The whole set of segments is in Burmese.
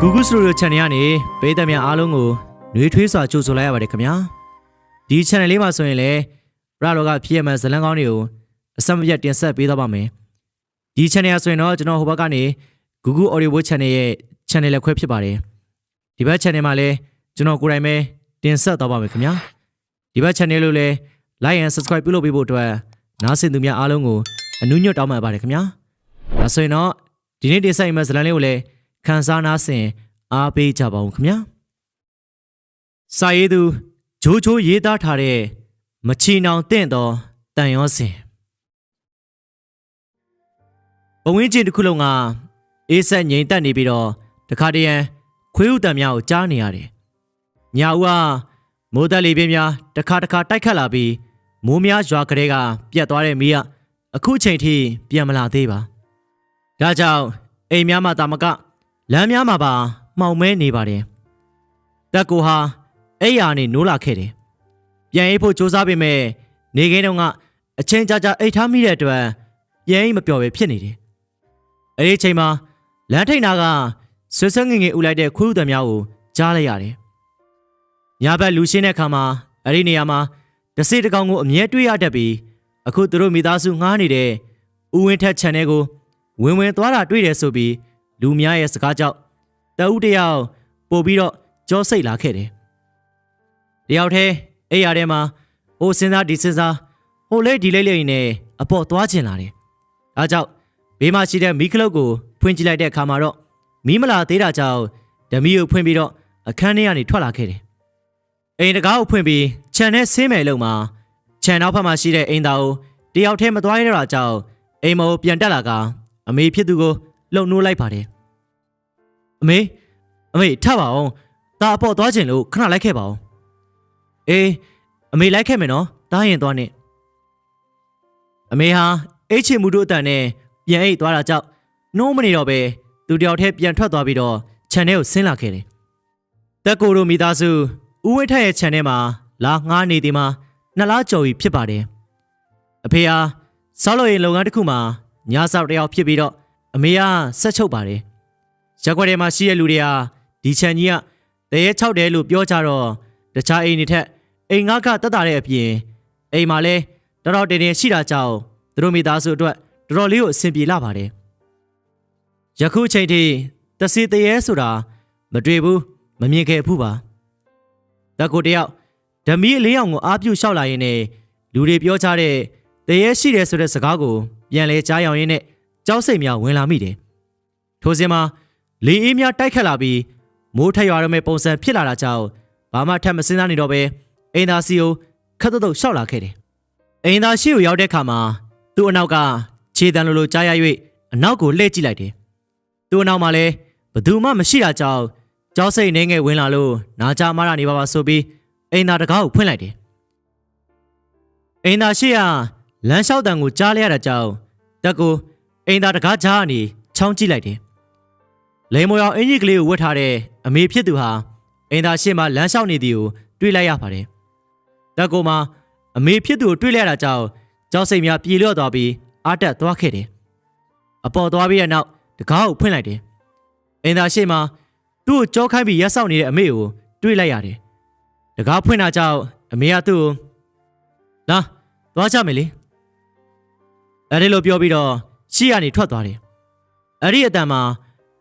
Google Studio Channel ကနေပေးသမျှအားလုံးကိုနှွေးထွေးစွာကြိုဆိုလိုက်ရပါတယ်ခင်ဗျာဒီ channel လေးမှာဆိုရင်လည်းပရလောကဖြစ်ရမှဇလန်းကောင်းတွေကိုအဆက်မပြတ်တင်ဆက်ပေးသွားပါမယ်ဒီ channel ဆိုရင်တော့ကျွန်တော်ဟိုဘက်ကနေ Google Audio Channel ရဲ့ channel လက်ခွဲဖြစ်ပါတယ်ဒီဘက် channel မှာလည်းကျွန်တော်ကိုယ်တိုင်ပဲတင်ဆက်သွားပါမယ်ခင်ဗျာဒီဘက် channel လို့လည်း like and subscribe ပြုလုပ်ပေးဖို့အတွက်နားဆင်သူများအားလုံးကိုအနူးညွတ်တောင်းပန်ပါတယ်ခင်ဗျာဒါဆိုရင်တော့ဒီနေ့တင်ဆက်ရမယ့်ဇလန်းလေးကိုလည်းခန်းစားနားဆင်အားပေးကြပါဦးခင်ဗျာစာရေးသူဂျိုးချိုးရေးသားထားတဲ့မချီနောင်တင့်တော်တန်ရောစင်ဘဝင်းချင်းတစ်ခုလုံးကအေးဆက်ငြိမ်သက်နေပြီးတော့တခါတရံခွေးဥတံများကိုကြားနေရတယ်ညာဦးကမိုးတက်လေပြင်းများတခါတိုက်ခတ်လာပြီးမိုးများရွာကလေးကပြတ်သွားတဲ့မီးကအခုချိန်ထိပြန်မလာသေးပါဒါကြောင့်အိမ်များမှာတာမကလမ်းများမှာပါမှောင်မဲနေပါတယ်တက်ကိုဟာအဲ့ယာနေနိုးလာခဲ့တယ်ပြန်အိပ်ဖို့ကြိုးစားပေမဲ့နေခင်းတုန်းကအချင်းကြာအိတ်ထားမိတဲ့အတွက်ပြန်အိပ်မပျော်ပဲဖြစ်နေတယ်အဲ့ဒီချိန်မှာလမ်းထိပ်နာကဆွဆွငငယ်ဥလိုက်တဲ့ခွေးဥတံများကိုကြားလိုက်ရတယ်ညဘက်လူရှင်းတဲ့အခါမှာအဲ့ဒီနေရာမှာတစေတကောင်ကိုအမြဲတွေ့ရတတ်ပြီးအခုသူတို့မိသားစုငှားနေတဲ့ဥဝင်းထက် channel ကိုဝင်သွားတာတွေ့တယ်ဆိုပြီးလူများရဲ့စကားကြောင့်တအုပ်တယောက်ပို့ပြီးတော့ကြောစိတ်လာခဲ့တယ်တယောက်တည်းအဲ့ရထဲမှာဟိုစဉ်းစားဒီစဉ်းစားဟိုလေဒီလေးလေးနဲ့အပေါ်သွားချင်လာတယ်ဒါကြောင့်ဘေးမှာရှိတဲ့မီးကလုတ်ကိုဖွင့်ကြည့်လိုက်တဲ့အခါမှာတော့မီးမလာသေးတာကြောင့်ဓမီကိုဖွင့်ပြီးတော့အခန်းထဲကနေထွက်လာခဲ့တယ်အိမ်တကားကိုဖွင့်ပြီးခြံနဲ့ဆင်းမယ်လို့မှာခြံနောက်ဘက်မှာရှိတဲ့အိမ်သားကိုတယောက်တည်းမသွားရတာကြောင့်အိမ်မောပြန်တက်လာကအမေဖြစ်သူကိုလှုပ်နှိုးလိုက်ပါတယ်အမေထပါအောင်ဒါအပေါ်သွားခြင်းလို့ခဏလိုက်ခဲ့ပါအောင်အေးအမေလိုက်ခဲ့မယ်နော်တားရင်သွားနေအမေဟာအိတ်ချင်မှုတို့အတန်နဲ့ပြန်အိတ်သွားတာကြောင့်နှိုးမနေတော့ပဲသူတယောက်တည်းပြန်ထွက်သွားပြီးတော့ခြံထဲကိုဆင်းလာခဲ့တယ်တက်ကိုတို့မိသားစုဦးဝိထက်ရဲ့ခြံထဲမှာလာငှားနေသည်မှာ2 လကျော်ပြီဖြစ်ပါတယ်အဖေဟာဆောက်လုပ်ရေးလုပ်ငန်းတစ်ခုမှာညဆောက်တယောက်ဖြစ်ပြီးတော့အမေကဆက်ချုပ်ပါတယ်ရက်ွက်ထဲမှာရှိတဲ့လူတွေကဒီခြံကြီးကတရေ6တဲလို့ပြောကြတော့တခြားအိမ်တွေထက်အိမ်ငါးကတက်တာတဲ့အပြင်အိမ်မှာလဲတော်တော်တင်ရှိတာကြောင့်သူတို့မိသားစုအတွက်တော်တော်လေးကိုအဆင်ပြေလာပါတယ်ယခုချိန်ထိတစီတရေဆိုတာမတွေ့ဘူးမမြင်ခဲ့ဘူးပါတကူတယောက်ဓမီအလေးအောင်ကိုအားပြုလျှောက်လာရင်းနဲ့လူတွေပြောကြတဲ့တရေရှိတယ်ဆိုတဲ့စကားကိုပြန်လဲကြားရောင်ရင်းနဲ့ကြောက်စိတ်များဝင်လာမိတယ်ထိုစဉ်မှာလေအေးများတိုက်ခတ်လာပြီးမိုးထရွာရမယ့်ပုံစံဖြစ်လာတာကြောင့်ဘာမှထပ်မစဉ်းစားနေတော့ပဲအိမ်သားစီကိုခတ်တုတ်ရှောက်လာခဲ့တယ်အိမ်သားရှိကိုရောက်တဲ့အခါမှာသူ့အနောက်ကခြေတံလိုကြားရ၍အနောက်ကိုလှည့်ကြည့်လိုက်တယ်သူ့အနောက်မှာလည်းဘသူမှမရှိတာကြောင့်ကြောက်စိတ်နေငယ်ဝင်လာလို့နာကြမားရနေပါဆိုပြီးအိမ်သားတကားကိုဖွင့်လိုက်တယ်အိမ်သားရှိကလမ်းလျှောက်တံကိုကြားလိုက်ရတာကြောင့်တက်ကိုအိမ်သားတကားကြားကနေချောင်းကြည့်လိုက်တယ်လိမ်မော်ရောင်အင်ကြီးကလေးကိုဝတ်ထားတဲ့အမေဖြစ်သူဟာအိမ်သားရှေ့မှာလမ်းလျှောက်နေသည်ကိုတွေ့လိုက်ရပါတယ်တက်ကိုမှာအမေဖြစ်သူကိုတွေ့လိုက်ရတာကြောင့်ကြောက်စိတ်များပြေလျော့သွားပြီးအားတက်သွားခဲ့တယ်အပေါ်သွားပြီးတဲ့နောက်တကားကိုဖွင့်လိုက်တယ်အိမ်သားရှေ့မှာသူ့ကိုကြောခိုင်းပြီးရက်ဆောက်နေတဲ့အမေကိုတွေ့လိုက်ရတယ်တကားဖွင့်တာကြောင့်အမေကသူ့ကိုလာသွားကြမယ်လေအဲ့ဒီလိုပြောပြီးတော့ရှေ့ကနေထွက်သွားတယ်အဲ့ဒီအတန်မှာ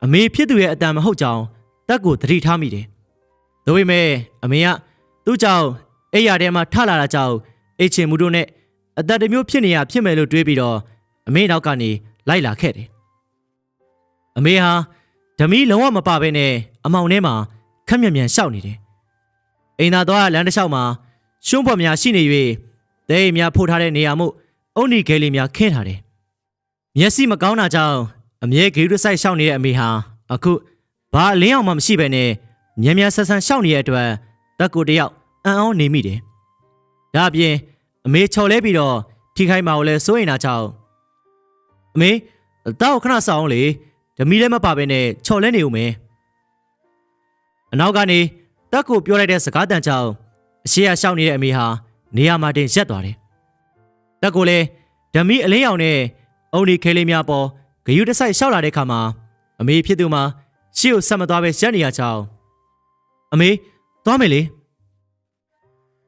အမေဖြစ်သူရဲ့အတန်မဟုတ်ကြောင်းတက်ကိုသတိထားမိတယ်။ဒါပေမဲ့အမေကသူ့ကြောင့်အိယာထဲမှာထလာတာကြောင့်အိတ်ချင်မှုတို့နဲ့အသက်တမျိုးဖြစ်နေရဖြစ်မယ်လို့တွေးပြီးတော့အမေနောက်ကနေလိုက်လာခဲ့တယ်။အမေဟာဓမီလုံးဝမပါဘဲနဲ့အမောင်ထဲမှာခက်မြက်မြန်ရှောက်နေတယ်။အိမ်သာသွားလမ်းတစ်လျှောက်မှာရှုံးပေါ်များရှိနေ၍ဒဲအိမ်များဖို့ထားတဲ့နေရာမှုအုံနီခဲလေးများခင်းထားတယ်။မျက်စိမကောင်းတာကြောင့်အမြဲဂေရုစိုက်ရှောက်နေတဲ့အမေဟာအခုဘာအလင်းအောင်မှမရှိဘဲနဲ့မြန်မြန်ဆန်ဆန်ရှောက်နေတဲ့အတွက်တက်ကိုတယောက်အံ့ဩနေမိတယ်။ဒါအပြင်အမေချော်လဲပြီးတော့ထိခိုက်မှာကိုလည်းစိုးရင်တာကြောင့်အမေတောက်ခဏဆောင်းလေဓမီလည်းမပါဘဲနဲ့ချော်လဲနေဦးမယ်။အနောက်ကနေတက်ကိုပြောလိုက်တဲ့စကားတန်ကြောင့်အရှိရရှောက်နေတဲ့အမေဟာနေရာမှာတင်ရက်သွားတယ်။တက်ကိုလည်းဓမီအလင်းအောင်နဲ့အုံဒီခဲလေးများပေါ်ဂယုတဆိုင်ရှောက်လာတဲ့ခါမှာအမေဖြစ်သူမှာ ရှေ့ကိုဆက်မသွားပဲရက်နေရချောင်းအမေသွားမယ်လေ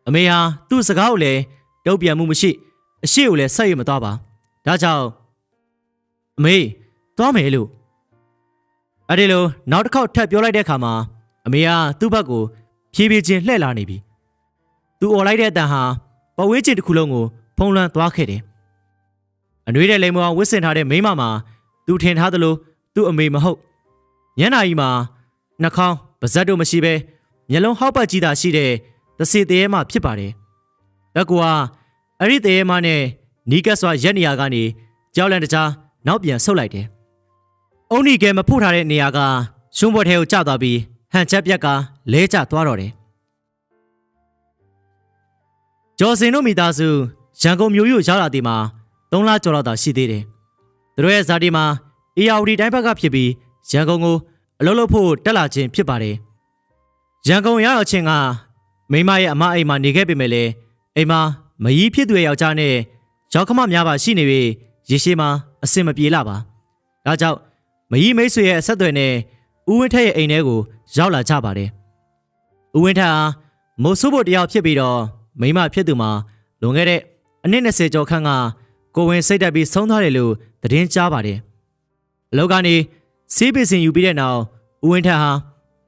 အမေဟာသူ့စကားကိုလည်းတုံ့ပြန်မှုမရှိအရှိကိုလည်းဆက်ရမသွားပါဒါကြောင့်အမေသွားမယ်လို့အဲ့ဒီလိုနောက်တစ်ခေါက်ထပ်ပြောလိုက်တဲ့အခါမှာအမေကသူ့ဘက်ကိုဖြည်းဖြည်းချင်းလှည့်လာနေပြီသူអော်လိုက်တဲ့အတန်ဟာပဝင်းကျင်တစ်ခုလုံးကိုဖုံးလွှမ်းသွားခဲ့တယ်အနှွေးတဲ့လိမ်မောင်ဝစ်စင်ထားတဲ့မိန်းမမှာသူထင်ထားသလိုသူ့အမေမဟုတ်ညနာကြီးမှာနှာခေါင်းပါးစပ်တို့မရှိပဲမျက်လုံးဟောက်ပတ်ကြီးသာရှိတဲ့တစေတရေမှဖြစ်ပါတယ်လက်ကွာအဲ့ဒီတရေမှနဲ့နီးကပ်စွာရက်နေရကနေကြောက်လန့်တကြားနောက်ပြန်ဆုတ်လိုက်တယ်အုံနီကဲမဖို့ထားတဲ့နေရာကရှုံးဘွက်ထဲကိုကျသွားပြီးဟန်ချက်ပြက်ကလဲကျသွားတော့တယ်ကျော်စင်တို့မိသားစုရန်ကုန်မြို့ရို့ရောက်လာသည်မှာ3လကျော်လောက်သာရှိသေးတယ်သူတို့ရဲ့ဇာတိမှာအေယာဝတီတိုင်းဘက်ကဖြစ်ပြီးရန်ကုန်ကိုအလုပ်လုပ်ဖို့တက်လာခြင်းဖြစ်ပါတယ်ရန်ကုန်ရောက်ချင်းကမိမရဲ့အမအိမ်မှာနေခဲ့ပေမဲ့လည်းအိမ်မှာမကြီးဖြစ်သူရဲ့ယောက်ျားနဲ့ရောက်ခမများပါရှိနေပြီးရေရှည်မှာအဆင်မပြေလာပါဒါကြောင့်မကြီးမိတ်ဆွေရဲ့အဆက်အသွယ်နဲ့ဦးဝင်းထက်ရဲ့အိမ်ထဲကိုရောက်လာကြပါတယ်ဦးဝင်းထက်ဟာမိုးဆိုးဖို့တယောက်ဖြစ်ပြီးတော့မိမဖြစ်သူမှာလွန်ခဲ့တဲ့အနှစ်20ကျော်ခန့်ကကိုဝင်စိတ်တက်ပြီးဆုံးသွားတယ်လို့သတင်းကြားပါတယ်အလောက်ကနေစီးပင်စင်ယူပြီးတဲ့နောက်ဦးဝင်းထက်ဟာ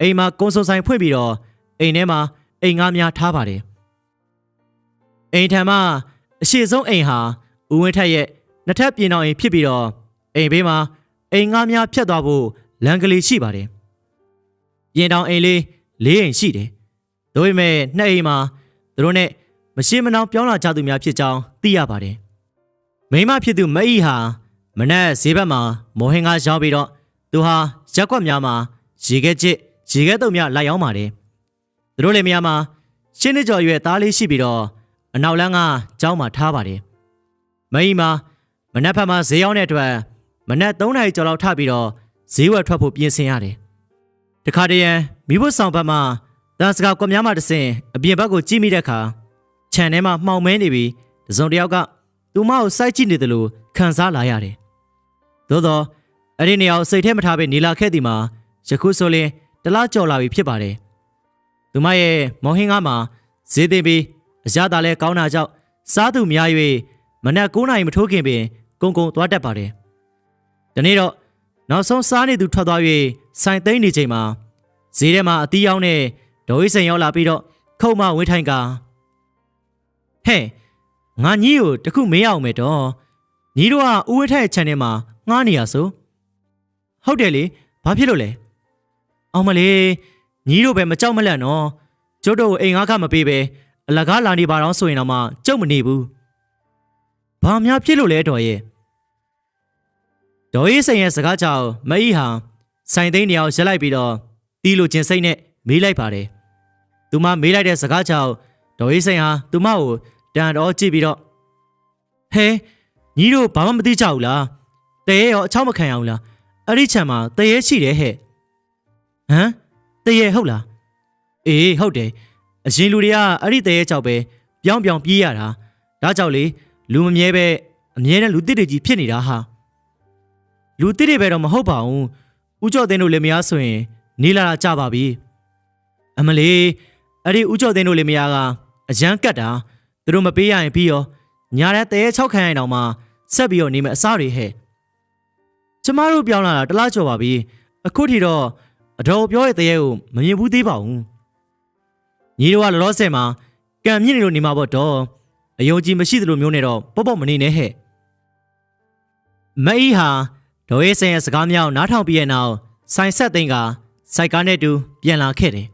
အိမ်မှာကုန်းစုံဆိုင်ဖွင့်ပြီးတော့အိမ်ထဲမှာအိမ်ငါးများထားပါတယ်အိမ်ထံမှာအရှိဆုံးအိမ်ဟာဦးဝင်းထက်ရဲ့နှစ်ထပ်ပြင်အောင်အိမ်ဖြစ်ပြီးတော့အိမ်ဘေးမှာအိမ်ငါးများဖြတ်သွားဖို့လမ်းကလေးရှိပါတယ်ပြင်တောင်အိမ်လေး၄အိမ်ရှိတယ်ဒါပေမဲ့နှစ်အိမ်မှာသူတို့နဲ့မရှိမနှောင်ပြောင်းလာကြသူများဖြစ်ကြောင်းသိရပါတယ်မိမဖြစ်သူမအီဟာမနက်ဈေးဘက်မှာမော်ဟင်ကရောက်ပြီးတော့သူဟာရက်ကွက်များမှာရေခဲကျစ်ရေခဲတုံများလိုက်ရောက်ပါတယ်သူတို့လည်းများမှာရှင်းနှစ်ကျော်ရွယ်သားလေးရှိပြီးတော့အနောက်လမ်းကကျောင်းမှာထားပါတယ်မအီမှာမနက်ဖက်မှာဈေးရောက်တဲ့အတွက်မနက်3 နာရီကျော်လောက်ထပြီးတော့ဈေးဝယ်ထွက်ဖို့ပြင်ဆင်ရတယ်တခါတရံမိဖို့ဆောင်ဘက်မှာတန်စကာကွက်များမှာတဆင်အပြင်ဘက်ကိုကြည့်မိတဲ့အခါခြံထဲမှာမှောင်မဲနေပြီးတစုံတစ်ယောက်ကသူမကိုစိုက်ကြည့်နေတယ်လို့ခံစားလာရတယ်သို့တော့အဲ့ဒီနေရာကိုစိတ်ထဲမထားဘဲနေလာခဲ့သည်မှာယခုဆိုရင်တလားကြော်လာပြီဖြစ်ပါတယ်သူမရဲ့မော်ဟင်းကားမှာဈေးသိပြီးအရသာလဲကောင်းတာကြောင့်စားသူများ၍မနက်9 နာရီမထိုးခင်ပင်ကုန်းသွားတတ်ပါတယ်ဒီနေ့တော့နောက်ဆုံးစားနေသူထွက်သွား၍ဆိုင်သိမ်းနေချိန်မှာဈေးထဲမှာအသီးရောင်းနဲ့ဒေါ်ဝိစိန်ရောက်လာပြီးတော့ခုံမဝင်းထိုင်ကဟဲ့ငါညီကိုတခုမေးအောင်မယ်တော့ညီတို့ကဦးဝင်းထိုင်ချန်ထဲမှာငှားနေရဆိုဟုတ်တယ်လေဘာဖြစ်လို့လဲအောင်မလေးညီတို့ပဲမကြောက်မလန့်နော်ကျုပ်တို့အိမ်ငါးခမပေးပဲအလကားလာနေပါတော့ဆိုရင်တော့မှကြုံမနေဘူးဘာများဖြစ်လို့လဲတော်ရဲ့ဒေါ်ရေးစိန်ရဲ့စကားကြောင့်မအီဟာဆိုင်သိန်းနေအောင်ရက်လိုက်ပြီးတော့တီးလိုချင်းစိတ်နဲ့မေးလိုက်ပါတယ်သူမမေးလိုက်တဲ့စကားကြောင့်ဒေါ်ရေးစိန်ဟာသူမကိုတန်တော်ကြည့်ပြီးတော့ဟဲညီတို့ဘာမှမသိကြဘူးလားတဲရောအချောက်မခံရဘူးလားအဲ့ဒီခြံမှာတရေရှိတယ်ဟဲ့ဟမ်တရေဟုတ်လားအေးဟုတ်တယ်အရင်လူတွေကအဲ့ဒီတရေကြောက်ပဲပြောင်းပြေးရတာဒါကြောင့်လေလူမမြဲပဲအမြဲတမ်းလူတစ်တွေကြီးဖြစ်နေတာဟာလူတစ်တွေပဲတော့မဟုတ်ပါဘူးဦးကျော်သိန်းတို့လည်းမရဆိုရင်နေလာတာကြပါပြီအမလေးအဲ့ဒီဦးကျော်သိန်းတို့လည်းမရကအရန်ကတ်တာသူတို့မပေးရရင်ပြီးရောညာတဲ့တရေ6 ခန်းရင်တောင်မှဆက်ပြီးတော့နေမယ်အစားတွေဟဲ့ကျမတို့ပြောင်းလာတာတလားကျော်ပါပြီအခုထိတော့အတော်ပြောတဲ့တရေကိုမမြင်ဘူးသေးပါဘူးညီတို့ကလောလောဆယ်မှာကံမြင့်နေလို့နေမှာပေါ့တော့အယုံကြည်မရှိသလိုမျိုးနဲ့တော့ပေါ့မနေနဲ့ဟဲ့မအီဟာဒေါ်ရေးစင်ရဲ့စကားများနားထောင်ပြီးရဲ့နောက်ဆိုင်ဆက်သိန်းကစိုက်ကားနဲ့တူပြန်လာခဲ့တယ်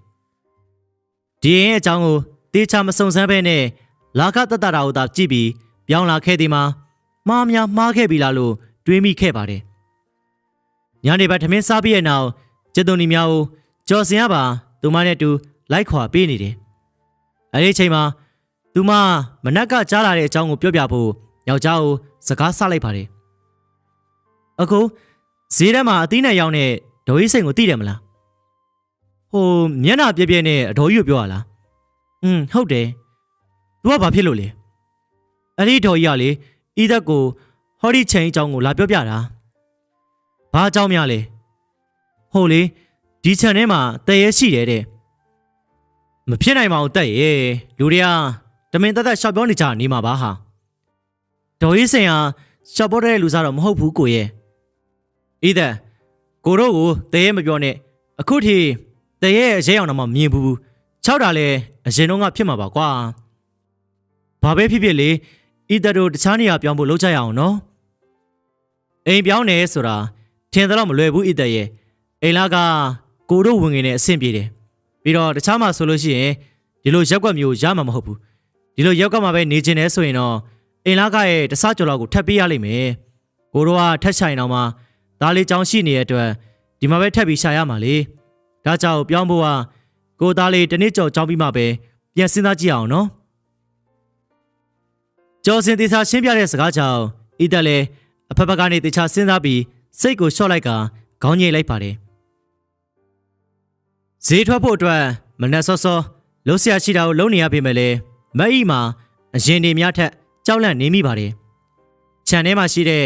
ဒီရင်အကြောင်းကိုတေချာမစုံစမ်းဘဲနဲ့လာကတတတာကိုသာကြည့်ပြီးပြောင်းလာခဲ့သည်မှာမှားများမှားခဲ့ပြီလားလို့တွေးမိခဲ့ပါတယ်ညနေပိုင်းထမင်းစားပြီးရဲ့နောက်ကျက်သွန်ဒီများကိုကြော်စင်ရပါသူမနဲ့တူလိုက်ခွာပေးနေတယ်အဲဒီချိန်မှာသူမမနက်ကကြားလာတဲ့အကြောင်းကိုပြောပြဖို့ယောက်ျားကိုစကားဆလိုက်ပါတယ်အခုဈေးထဲမှာအသီးနဲ့ရောင်းတဲ့ဒေါ်ကြီးစိန်ကိုသိတယ်မလားဟိုမျက်နှာပြည့်နဲ့အတော်ကြီးကိုပြောရလားဟုတ်တယ်သူကဘာဖြစ်လို့လဲအဲ့ဒီဒေါ်ကြီးကလေဤသက်ကိုဟောဒီချိန်အကြောင်းကိုလာပြောပြတာဘာအကြောင်းများလဲဟုတ်လေ ဒီခြံထဲမှာတရဲရှိတယ်တဲ့မဖြစ်နိုင်ပါဘူးတက်ရဲ့လူတွေကတမင်တက်ရှောက်ပြောနေကြနေမှာပါဟာဒေါ်ရေးစင်ဟာရှောက်ပေါ်တဲ့လူစားတော့မဟုတ်ဘူးကိုရဲ့ဤတဲ့ကိုတို့ကိုတရဲမပြောနဲ့အခုထိတရဲရဲ့ရဲအောင်တော့မမြင်ဘူး၆တာလဲအရင်တော့ကဖြစ်မှာပါကွာဘာပဲဖြစ်ဖြစ်လေဤတဲ့တို့တခြားနေရာပြောင်းဖို့လုပ်ကြရအောင်နော်အိမ်ပြောင်းနေဆိုတာထင်တော့မလွယ်ဘူးဤတဲ့ရဲ့အိမ်လာကကိုတို့ဝင်ငင်နဲ့အဆင်ပြေတယ်ပြီးတော့တခြားမှာဆိုလို့ရှိရင်ဒီလိုရက်ွက်မျိုးရမှာမဟုတ်ဘူးဒီလိုရက်ွက်မှာပဲနေကျင်နေဆိုရင်တော့အိမ်လာကရဲ့တစားကြော်လောက်ကိုထပ်ပေးရလိမ့်မယ်ကိုတို့ကထက်ဆိုင်တော့မှဒါလေးကြောင်းရှိနေတဲ့အတွက်ဒီမှာပဲထပ်ပြီးရှာရမှာလေဒါကြောင့်ပြောင်းဖို့ကကိုသားလေးတနေ့ကြော်ကြောင်းပြီးမှပဲပြန်စဉ်းစားကြည့်အောင်နော်ကျော်စင်တေချာရှင်းပြတဲ့စကားကြောင့်ဤတက်လည်းအဖက်ဖက်ကနေတေချာစဉ်းစားပြီးစိတ်ကိုလျှော့လိုက်ကခေါင်းငိတ်လိုက်ပါတယ်ဈေးထွက်ဖို့အတွက်မနက်စောစောလှုပ်ရှားရှိတာကိုလုံးနေရပေမဲ့လည်းမအီမှာအရင်နေများထက်ကြောက်လန့်နေမိပါတယ်ခြံထဲမှာရှိတဲ့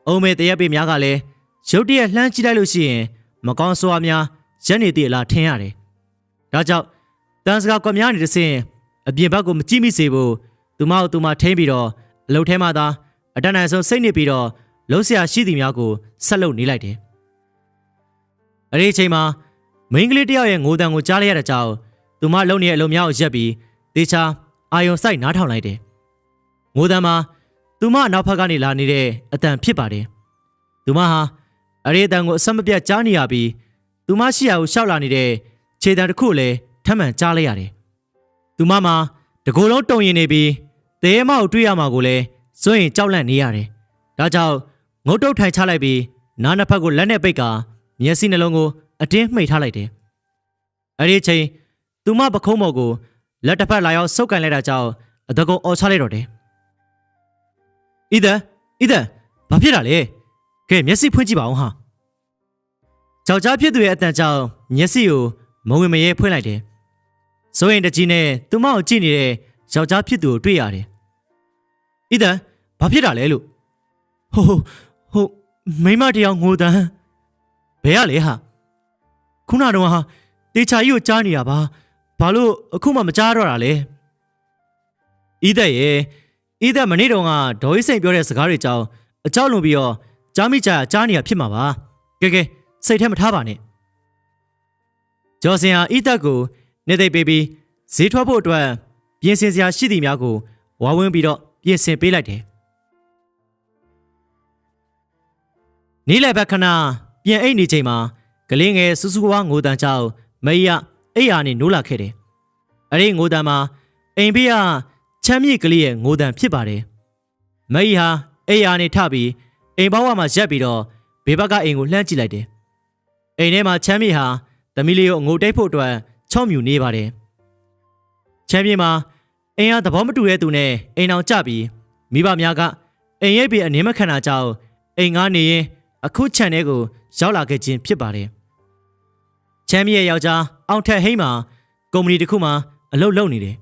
အုံမေတရက်ပေများကလည်းရုတ်တရက်လှမ်းကြည့်လိုက်လို့ရှိရင်မကောင်းဆိုးအားများရက်နေသေးအလားထင်ရတယ်ဒါကြောင့်တန်စကာကွက်များနေတဲ့အအပြင်ဘက်ကိုမကြည့်မိစေဖို့သူမကိုသူမထိန်းပြီးတော့အလုပ်ထဲမှာသာအတန်းနိုင်ဆုံးစိတ်နေပြီးတော့လှုပ်ရှားရှိသူများကိုဆက်လုပ်နေလိုက်တယ်အဲ့ဒီအချိန်မှာမိန်းကလေးတယောက်ရဲ့ငိုတံကိုကြားလိုက်ရတဲ့ကြောင့်သူမလုံနေတဲ့အလုံးများကိုရက်ပြီးတေချာအာယုံစိုက်နားထောင်လိုက်တယ်။ငိုတံမှာသူမနောက်ဖက်ကနေလာနေတဲ့အတန်ဖြစ်ပါတယ်။သူမဟာအရေးအတန်ကိုအဆက်မပြတ်ကြားနေရပြီးသူမရှိရာကိုရှောက်လာနေတဲ့ခြေတံတစ်ခုလည်းထပ်မံကြားလိုက်ရတယ်။သူမမှာတကိုယ်လုံးတုံရင်နေပြီးတဲမကိုတွေ့ရမှာကိုလည်းစွန့်ရင်ကြောက်လန့်နေရတယ်။ဒါကြောင့်ငုတ်တုတ်ထိုင်ချလိုက်ပြီးနားနှစ်ဖက်ကိုလက်နဲ့ပိတ်ကာမျက်စိနှလုံးကိုအတင်းမှိတ်ထားလိုက်တယ်။အဲ့ဒီချိန်သူမပခုံးပေါ်ကိုလက်တစ်ဖက်လာရောက်ဆုပ်ကန်လိုက်တာကြောင့်အတကုံအော်ချလိုက်တော့တယ်။ဤတဲ့ဘာဖြစ်တာလဲ။ကဲမျက်စိဖွင့်ကြည့်ပါအောင်ဟာ။ကြောက်ကြားဖြစ်သူရဲ့အတန်ကြောင့်မျက်စိကိုမဝင်မရဲဖွင့်လိုက်တယ်။စိုးရင်တကြီးနဲ့သူမကိုကြည့်နေတဲ့ယောက်ျားဖြစ်သူကိုတွေ့ရတယ်။ဤတဲ့ဘာဖြစ်တာလဲလို့ဟုတ်မိမတယောက်ငိုတန်းဘယ်ရလဲဟာခုနတော့ဟာတေချာကြီးကိုကြားနေတာပါဘာလို့အခုမှမကြားတော့တာလဲဤတဲ့မနေ့တုန်းကဒေါ်ရေးစိန်ပြောတဲ့စကားတွေကြောင့်အကြောက်လွန်ပြီးတော့ကြားမိကြကြားနေတာဖြစ်မှာပါကဲစိတ်ထဲမထားပါနဲ့ကျော်စင်ဟာဤတဲ့ကိုနေသိပ်ပေးပြီးဈေးထွက်ဖို့အတွက်ပြင်ဆင်စရာရှိသည်များကိုဝါဝင်းပြီးတော့ပြင်ဆင်ပေးလိုက်တယ်နေ့လယ်ဘက်ခဏပြန်အိတ်နေချိန်မှာကလေးငယ်စူးစူးဝါးငိုတန်ကြောင့်မအေးရအိယာနဲ့နိုးလာခဲ့တယ်။အဲ့ဒီငိုတန်မှာအိမ်ဖေးကချမ်းမြေကလေးရဲ့ငိုတန်ဖြစ်ပါတယ်။မအေးဟာအိယာနဲ့ထပြီးအိမ်ပေါက်ဝမှာရက်ပြီးတော့ဘေးဘက်ကအိမ်ကိုလှမ်းကြည့်လိုက်တယ်။အိမ်ထဲမှာချမ်းမြေဟာသမီးလေးကိုငိုတိတ်ဖို့အတွက်ချော့မြူနေပါတယ်။ချမ်းမြေမှာအိမ်ဟာသဘောမတူတဲ့သူနဲ့အိမ်အောင်ကြပြီးမိဘများကအိမ်ရိပ်ပြီးအနေမခံတာကြောင့်အိမ်ကားနေရင်အခုခြံထဲကိုရောက်လာခဲ့ခြင်းဖြစ်ပါတယ်။ချမ်းမြေရဲ့ယောက်ျားအောင်ထက်ဟိန်းမှာကုမ္ပဏီတစ်ခုမှာအလုပ်လုပ်နေတယ်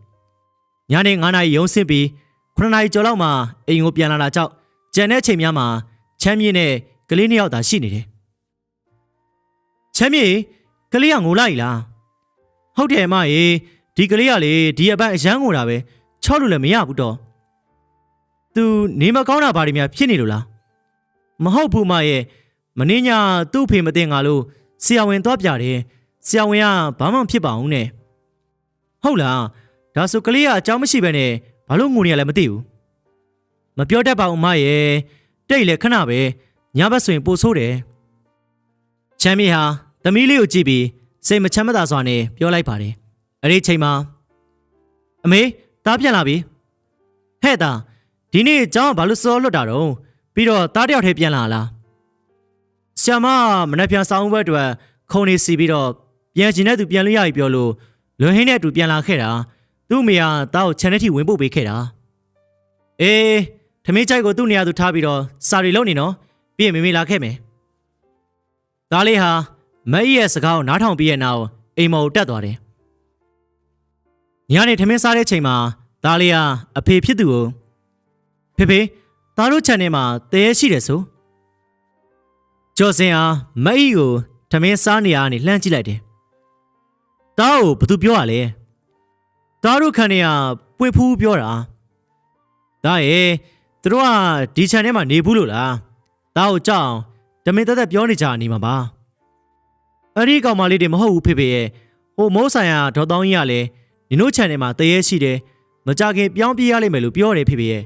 ။ညနေ9 နာရီရုံးဆင်းပြီး9 နာရီကျော်လောက်မှအိမ်ကိုပြန်လာတာကြောင့်ကြံတဲ့ချိန်များမှာချမ်းမြေနဲ့ကလေး2ယောက်သာရှိနေတယ်။ချမ်းမြေကလေးကငိုလိုက်လား။ဟုတ်တယ်အမရေဒီကလေးကလေဒီအပန်းအရန်ငိုတာပဲချော့လို့လည်းမရဘူးတော့။ तू နေမကောင်းတာဘာတွေများဖြစ်နေလို့လား။မဟုတ်ဘူးမရဲ့မင်းညာသူ့ဖေမတင်ငါလို့ဆရာဝန်သွားပြတယ်ဆရာဝန်ကဘာမှမဖြစ်ပါဘူးနဲ့ဟုတ်လားဒါဆိုကလေးကအကြောင်းမရှိဘဲနဲ့ဘာလို့ငိုနေရလဲမသိဘူးမပြောတတ်ပါဘူးမရဲ့တိတ်လေခဏပဲညဘက်ဆိုရင်ပို့ဆိုးတယ်ချမ်းမြေဟာသမီးလေးကိုကြည့်ပြီးစိတ်မချမ်းမသာစွာနဲ့ပြောလိုက်ပါတယ်အဲ့ဒီချိန်မှာအမေတားပြန်လာပြီဟဲ့တာဒီနေ့အကြောင်းဘာလို့စောလွတ်တာတော့ပြီးတော့တားတယောက်ထဲပြန်လာလားဆရာမမနှက်ပြန်ဆောင်ဘက်အတွက်ခုံနေစီပြီးတော့ပြန်ကျင်တဲ့သူပြန်လို့ရပြီပြောလို့လွန်ဟင်းတဲ့သူပြန်လာခဲ့တာသူ့မိယာတားကိုခြံထဲထိဝင်ပို့ပေးခဲ့တာအေးထမင်းကြိုက်ကိုသူ့နေရာသူထားပြီးတော့စာရီလုံးနေနော်ပြီးရင်မေမေလာခဲ့မယ်ဒါလေးဟာမအေးရဲ့စကားကိုနားထောင်ပြီးရဲ့နောက်အိမ်မော်ကိုတက်သွားတယ်ညနေထမင်းစားတဲ့ချိန်မှာဒါလေးဟာအဖေဖြစ်သူကိုဖေသားတို့ခြံထဲမှာတဲရှိတယ်ဆိုကျော်စင်ဟာမအေးကိုထ ထမင်းစားနေရကနေလှမ်းကြည့်လိုက်တယ်။တားကိုဘသူပြောရလဲ။တားတို့ခံနေရပွေဖူးပြောတာ။ဒါရဲ့သူတို့ကဒီခြံထဲမှာနေဘူးလို့လား။တားကိုကြောက်တမင်သက်သက်ပြောနေကြနေမှာပါ။အဲ့ဒီကောင်မလေးတွေမဟုတ်ဘူးဖေဖေရဲ့ဟိုမိုးဆိုင်ရာဒေါ်တောင်းကြီးကလည်းနင်တို့ခြံထဲမှာတရေရှိတယ်မကြခင်ပြောင်းပြေးရလိမ့်မယ်လို့ပြောတယ်ဖေဖေရဲ့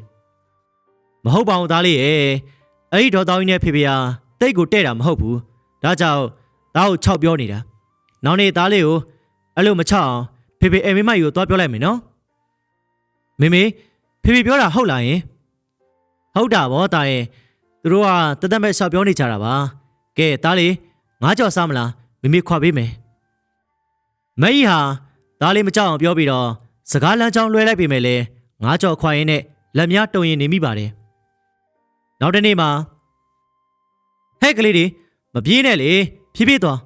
မဟုတ်ပါဘူးသားလေးရဲ့အဲ့ဒီဒေါ်တောင်းကြီးနဲ့ဖေဖေဟာတိတ်ကိုတဲ့တာမဟုတ်ဘူးဒါကြောင့်သားကို6ပြောနေတာနောက်နေ့သားလေးကိုအဲ့လိုမချအောင်ဖေဖေအိမ်မက်ကြီးကိုသွားပြောလိုက်မယ်နော်မေမေဖေဖေပြောတာဟုတ်လားယင်ဟုတ်တာဗောသားရဲ့သူတို့ကတသက်မဲ့ရှောက်ပြောနေကြတာပါကဲသားလေးငါးကြော်စားမလားမေမေခွာပေးမယ်မကြီးဟာသားလေးမကြောက်အောင်ပြောပြီးတော့စကားလမ်းကြောင်းလွှဲလိုက်ပေမဲ့လည်းငါးကြော်ခွာရင်းနဲ့လက်များတုံရင်နေမိပါတယ်နောက်တစ်နေ့မှာဟဲ့ကလေးတွေမပြေးနဲ့လေဖြည်းဖြည်းသွား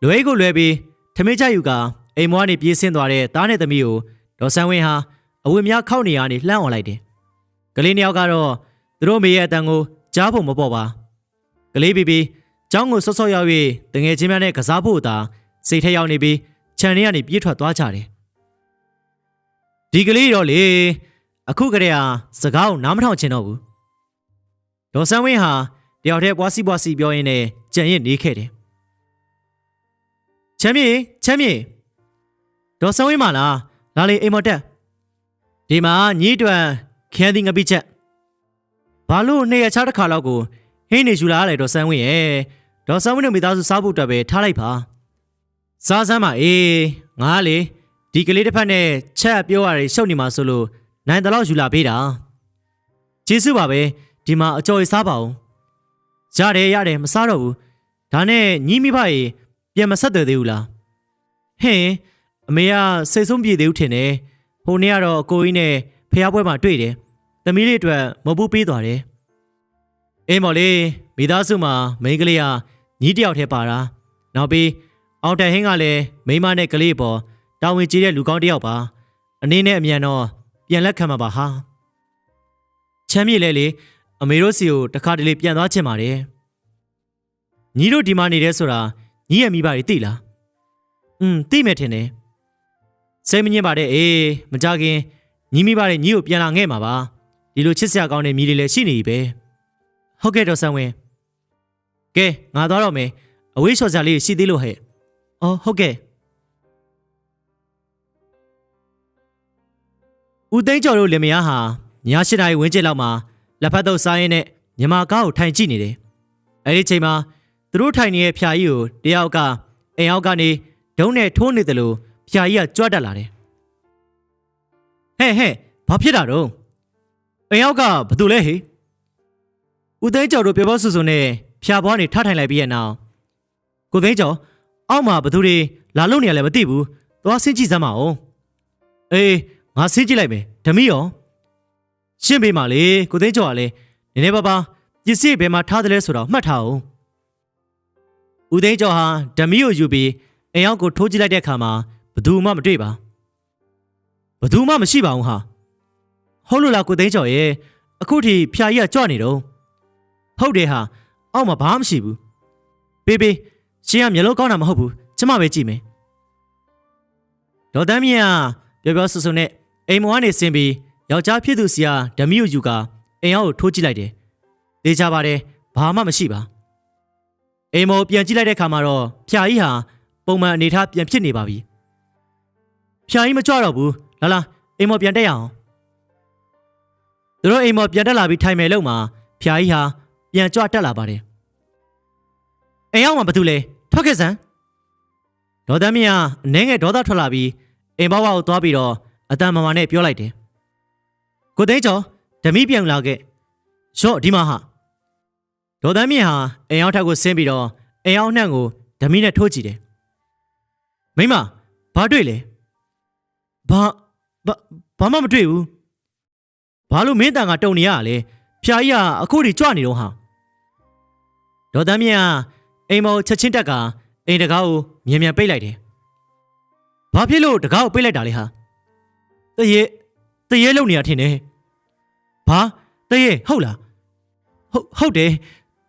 လွဲကိုလွဲပြီးထမင်းကြယူကအိမ်မွားနေပြေးဆင်းသွားတဲ့သားနဲ့သမီးကိုဒေါ်ဆန်းဝင်းဟာအဝတ်များခောက်နေရနေလှမ်းអော်လိုက်တယ်ကလေးနှစ်ယောက်ကတော့သူတို့မေရဲ့အတန်ကိုကြားဖို့မပေါ်ပါကလေးဘီဘီကျောင်းကိုစောစောရောက်၍တငယ်ချင်းများနဲ့ကစားဖို့သာစိတ်ထဲရောက်နေပြီးခြံထဲကနေပြေးထွက်သွားကြတယ်ဒီကလေးတော့လေအခုကလေးဟာစကားကိုနားမထောင်ချင်တော့ဘူးဒေါ်ဆန်းဝင်းဟာတယောက်တည်းပွားစီပြောရင်းနဲ့ကြံရစ်နေခဲ့တယ်ချမ်းမြေဒေါ်ဆန်းဝင်းမလားလာလေအိမ်မတက်ဒီမှာညီးတွန်ခန်းသည်ငပိချက်ဘာလို့နှစ်ရက်ခြားတစ်ခါလောက်ကိုဟင်းနေယူလာရတယ်ဒေါ်ဆန်းဝင်းရဲ့ဒေါ်ဆန်းဝင်းတို့မိသားစုစားဖို့အတွက်ပဲထားလိုက်ပါစားစမ်းပါအေးငါလေဒီကလေးတစ်ဖက်နဲ့ချက်ပြောရတယ်ရှုပ်နေမှာဆိုလို့နိုင်တလောက်ယူလာပေးတာကျေးဇူးပါပဲဒီမှာအကျော်ရစားပါဦးရတယ်မစားတော့ဘူးဒါနဲ့ညီးမိဖရေပြန်မဆက်သွယ်သေးဘူးလားဟင်းအမေကစိတ်ဆုံးပြေသေးဘူးထင်တယ်ဟိုနေ့ကတော့အကိုကြီးနဲ့ဖះပွဲမှာတွေ့တယ်သမီးလေးအတွက်မပူးပေးသွားတယ်အေးမော်လေးမိသားစုမှာမိန်းကလေးကညီးတယောက်တည်းပါတာနောက်ပြီးအောင်တန်ဟင်းကလည်းမိန်းမနဲ့ကလေးပေါ်တာဝန်ကြီးတဲ့လူကောင်းတယောက်ပါအနေနဲ့အမြန်တော့ပြန်လက်ခံမှာပါဟာချမ်းမြေလဲလေအမေတို့စီကိုတခါတလေပြန်သွားချင်ပါတယ်ညီတို့ဒီမှာနေတယ်ဆိုတာညီရဲ့မိဘတွေသိလားသိမယ်ထင်တယ်စိတ်မငြင်းပါနဲ့အေးမကြခင်ညီမိဘတွေညီကိုပြန်လာခဲ့မှာပါဒီလိုချစ်စရာကောင်းတဲ့မိတွေလည်းရှိနေပြီပဲဟုတ်ကဲ့တော့ဆန်းဝင်းကဲငါသွားတော့မယ်အဝေးလျှော်စရာလေးရှိသေးလို့ဟဲ့အော်ဟုတ်ကဲ့ဦးသိန်းကျော်တို့လင်မယားဟာည8 နာရီဝန်းကျင်လောက်မှာလက်ဖက်တော့စားရင်းနဲ့မြမကားကိုထိုင်ကြည့်နေတယ်အဲဒီချိန်မှာသူတို့ထိုင်နေတဲ့ဖျာကြီးကိုတယောက်ကအိမ်အောက်ကနေဒုံးနဲ့ထိုးနေတယ်လို့ဖျာကြီးကကြွတက်လာတယ်ဟဲ့ဘာဖြစ်တာတော့အိမ်အောက်ကဘာတူလဲဟေ့ဦးသိန်းကျော်တို့ပြောပြောဆူဆူနဲ့ဖျာပွားနေထထိုင်လိုက်ပြီးရဲ့နောက်ကိုသိန်းကျော်အောက်မှာဘာတူတွေလာလို့နေရလဲမသိဘူးသွားဆင်းကြည့်စမ်းပါဦးအေးငါဆင်းကြည့်လိုက်မယ်ဓမီရောရှင်းပေးပါလေကိုသိန်းကျော်ကလည်းနည်းနည်းပါးပါပစ္စည်းဘယ်မှာထားတယ်လဲဆိုတော့မှတ်ထားအောင်ဦးသိန်းကျော်ဟာဓမီကိုယူပြီးအိမ်အောက်ကိုထိုးကြည့်လိုက်တဲ့အခါမှာဘသူမှမတွေ့ပါဘသူမှမရှိပါဘူးဟာဟုတ်လို့လားကိုသိန်းကျော်ရဲ့အခုထိဖျာကြီးကကြွနေတော့ဟုတ်တယ်ဟာအောက်မှာဘာမှမရှိဘူးပေးရှင်ကမျက်လုံးကောင်းတာမဟုတ်ဘူးကျမပဲကြည့်မယ်ဒေါ်တန်းမြင့်ကပြောဆူဆူနဲ့အိမ်မောကနေဆင်းပြီးယောက်ျားဖြစ်သူစီကဓမီကိုယူကအိမ်အောက်ကိုထိုးကြည့်လိုက်တယ်သိကြပါတယ်ဘာမှမရှိပါအိမ်မောပြန်ကြည့်လိုက်တဲ့အခါမှာတော့ဖျာကြီးဟာပုံမှန်အနေထားပြန်ဖြစ်နေပါပြီဖျာကြီးမကြွတော့ဘူးလာအိမ်မောပြန်တက်ရအောင်သူတို့အိမ်မောပြန်တက်လာပြီးထိုင်မယ်လို့မှဖျာကြီးဟာပြန်ကြွတက်လာပါတယ်အိမ်အောက်မှာဘာတူလဲထွက်ခဲ့စမ်းဒေါ်တန်းမြင့်ကအနှဲငယ်ဒေါသထွက်လာပြီးအိမ်ဘဝကိုသွားပြီးတော့အတန်မာမာနဲ့ပြောလိုက်တယ်ကိုသိန်းကျော်ဓမီပြန်လာခဲ့ရော့ဒီမှာဟာဒေါ်တန်းမြင့်ဟာအိမ်အောက်ထက်ကိုဆင်းပြီးတော့အိမ်အောက်နှံ့ကိုဓမီနဲ့ထိုးကြည့်တယ်မိမဘာတွေ့လဲဘာမှမတွေ့ဘူးဘာလို့မင်းတန်ကတုံနေရလဲဖျာကြီးကအခုထိကြွနေတော့ဟာဒေါ်တန်းမြင့်ကအိမ်မောချက်ချင်းတက်ကအိမ်တကားကိုမြန်ပိတ်လိုက်တယ်ဘာဖြစ်လို့တကားကိုပိတ်လိုက်တာလဲဟာတရေလုံနေရထင်တယ်ဘာတရေဟုတ်လားဟုတ်တယ်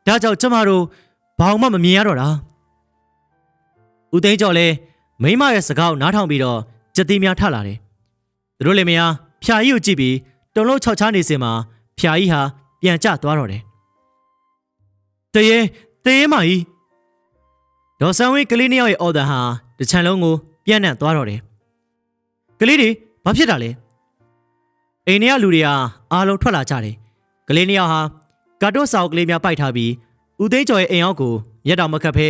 ဒါကြောင့်ကျမတို့ ဘာမှမမြင်ရတော့တာဦးသိန်းကျော်လည်းမိမရဲ့စကားကိုနားထောင်ပြီးတော့ကြက်သီးများထလာတယ်သူတို့လည်းမယားဖျာကြီးကိုကြည့်ပြီးတုံလုံးခြောက်ချနေစင်မှာဖျာကြီးဟာပြန်ကျသွားတော့တယ်တရေမကြီးဒေါ်ဆန်းဝင်းကလေးနှစ်ယောက်ရဲ့အော်ဒန်ဟာတချံလုံးကိုပြန့်နှံ့သွားတော့တယ်ကလေးတွေဘာဖြစ်တာလဲအိမ်ထဲကလူတွေကအားလုံးထွက်လာကြတယ်ကလေးနှစ်ယောက်ဟာကာတွန်းစာအုပ်ကလေးများပိုက်ထားပြီးဦးသိန်းကျော်ရဲ့အိမ်အောက်ကိုမျက်တောင်မခတ်ဖဲ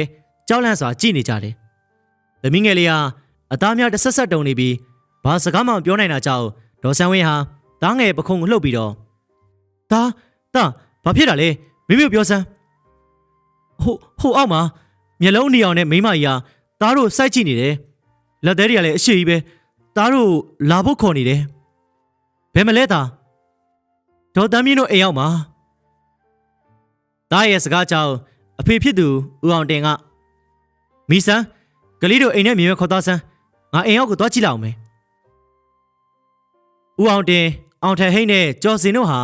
ကြောက်လန့်စွာကြည့်နေကြတယ်သမီးငယ်လေးဟာအသားများတဆက်ဆက်တုံနေပြီးဘာစကားမှမပြောနိုင်တာကြောင့်ဒေါ်ဆန်းဝင်းဟာသားငယ်ပခုံးကိုလှုပ်ပြီးတော့ဒါဘာဖြစ်တာလဲမိမိပြောစမ်းဟိုအောက်မှာမျက်လုံးအနီအောင်နဲ့မိမကြီးဟာသားတို့စိုက်ကြည့်နေတယ်လက်သေးတွေကလည်းအရှိကြီးပဲသားတို့လာဖို့ခေါ်နေတယ်ဘယ်မလဲသားဒေါ်တမ်းမြင့်တို့အိမ်ရောက်မှာသားရဲ့စကားကြောင့်အဖေဖြစ်သူဦးအောင်တင်ကမီဆန်းကလေးတို့အိမ်ထဲမြေပဲခေါ်သွားစမ်းငါအိမ်ရောက်ကိုသွားကြည့်လောက်မယ်ဦးအောင်တင်အောင်ထဟိတ်နဲ့ကျော်စင်တို့ဟာ